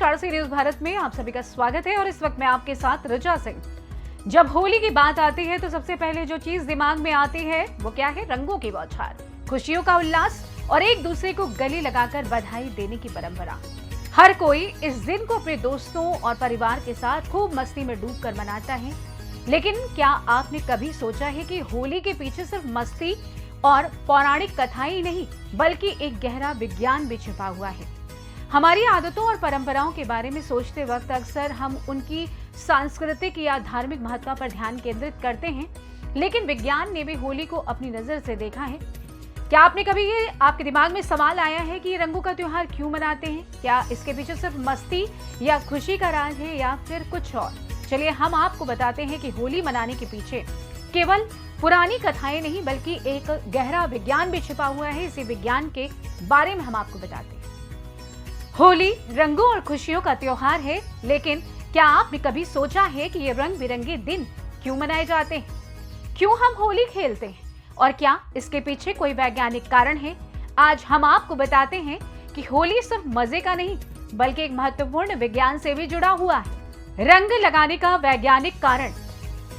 Varanasi news Bharat में आप सभी का स्वागत है और इस वक्त मैं आपके साथ रजा सिंह। जब होली की बात आती है तो सबसे पहले जो चीज दिमाग में आती है वो क्या है? रंगों की बौछार, खुशियों का उल्लास और एक दूसरे को गले लगाकर बधाई देने की परंपरा। हर कोई इस दिन को अपने दोस्तों और परिवार के साथ खूब मस्ती में डूबकर मनाता है। लेकिन क्या आपने कभी सोचा है कि होली के पीछे सिर्फ मस्ती और पौराणिक कथाएं ही नहीं बल्कि एक गहरा विज्ञान भी छिपा हुआ है। हमारी आदतों और परंपराओं के बारे में सोचते वक्त अक्सर हम उनकी सांस्कृतिक या धार्मिक महत्व पर ध्यान केंद्रित करते हैं, लेकिन विज्ञान ने भी होली को अपनी नजर से देखा है। क्या आपने कभी ये आपके दिमाग में सवाल आया है कि ये रंगों का त्योहार क्यों मनाते हैं? क्या इसके पीछे सिर्फ मस्ती या खुशी का राज है या फिर कुछ और? चलिए हम आपको बताते हैं कि होली मनाने के पीछे केवल पुरानी कथाएं नहीं बल्कि एक गहरा विज्ञान भी छिपा हुआ है। इसी विज्ञान के बारे में हम आपको बताते हैं। होली रंगों और खुशियों का त्योहार है, लेकिन क्या आपने कभी सोचा है कि ये रंग बिरंगे दिन क्यों मनाए जाते हैं? क्यों हम होली खेलते हैं और क्या इसके पीछे कोई वैज्ञानिक कारण है? आज हम आपको बताते हैं कि होली सिर्फ मजे का नहीं बल्कि एक महत्वपूर्ण विज्ञान से भी जुड़ा हुआ है। रंग लगाने का वैज्ञानिक कारण।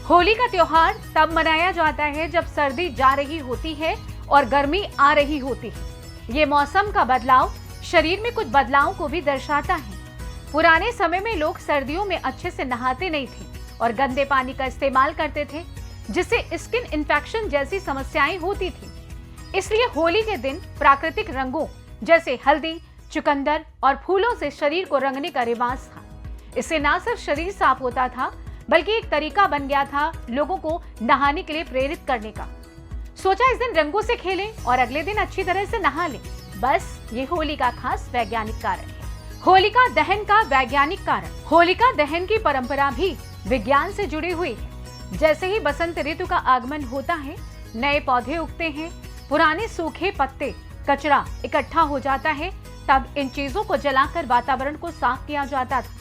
होली का त्योहार तब मनाया जाता है जब सर्दी जा रही होती है और गर्मी आ रही होती है। ये मौसम का बदलाव शरीर में कुछ बदलावों को भी दर्शाता है। पुराने समय में लोग सर्दियों में अच्छे से नहाते नहीं थे और गंदे पानी का इस्तेमाल करते थे, जिससे स्किन इन्फेक्शन जैसी समस्याएं होती थी। इसलिए होली के दिन प्राकृतिक रंगों जैसे हल्दी, चुकंदर और फूलों से शरीर को रंगने का रिवाज था। इससे न सिर्फ शरीर साफ होता था बल्कि एक तरीका बन गया था लोगों को नहाने के लिए प्रेरित करने का। सोचा इस दिन रंगों से खेलें और अगले दिन अच्छी तरह से नहा लें। बस ये होली का खास वैज्ञानिक कारण है। होलिका दहन का वैज्ञानिक कारण। होलिका दहन की परंपरा भी विज्ञान से जुड़ी हुई है। जैसे ही बसंत ऋतु का आगमन होता है, नए पौधे उगते हैं, पुराने सूखे पत्ते, कचरा इकट्ठा हो जाता है, तब इन चीजों को जलाकर वातावरण को साफ किया जाता था।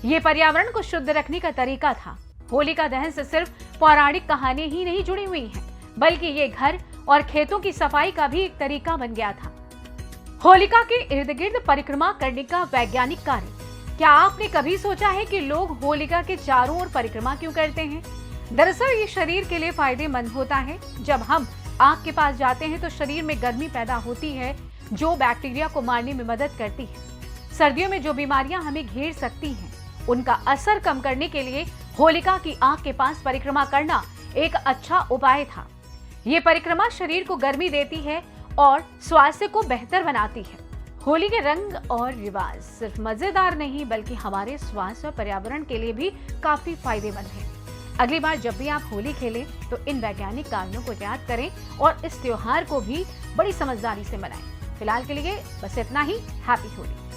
ये पर्यावरण को शुद्ध रखने का तरीका था। होलिका दहन से सिर्फ पौराणिक कहानी ही नहीं जुड़ी हुई है बल्कि ये घर और खेतों की सफाई का भी एक तरीका बन गया था। होलिका के इर्द गिर्द परिक्रमा करने का वैज्ञानिक कारण। क्या आपने कभी सोचा है कि लोग होलिका के चारों ओर परिक्रमा क्यों करते हैं? दरअसल ये शरीर के लिए फायदेमंद होता है। जब हम आग के पास जाते हैं तो शरीर में गर्मी पैदा होती है जो बैक्टीरिया को मारने में मदद करती है। सर्दियों में जो बीमारियां हमें घेर सकती हैं उनका असर कम करने के लिए होलिका की आग के पास परिक्रमा करना एक अच्छा उपाय था। ये परिक्रमा शरीर को गर्मी देती है और स्वास्थ्य को बेहतर बनाती है। होली के रंग और रिवाज सिर्फ मजेदार नहीं बल्कि हमारे स्वास्थ्य और पर्यावरण के लिए भी काफी फायदेमंद है। अगली बार जब भी आप होली खेलें तो इन वैज्ञानिक कारणों को याद करें और इस त्योहार को भी बड़ी समझदारी से मनाएं। फिलहाल के लिए बस इतना ही। हैप्पी होली।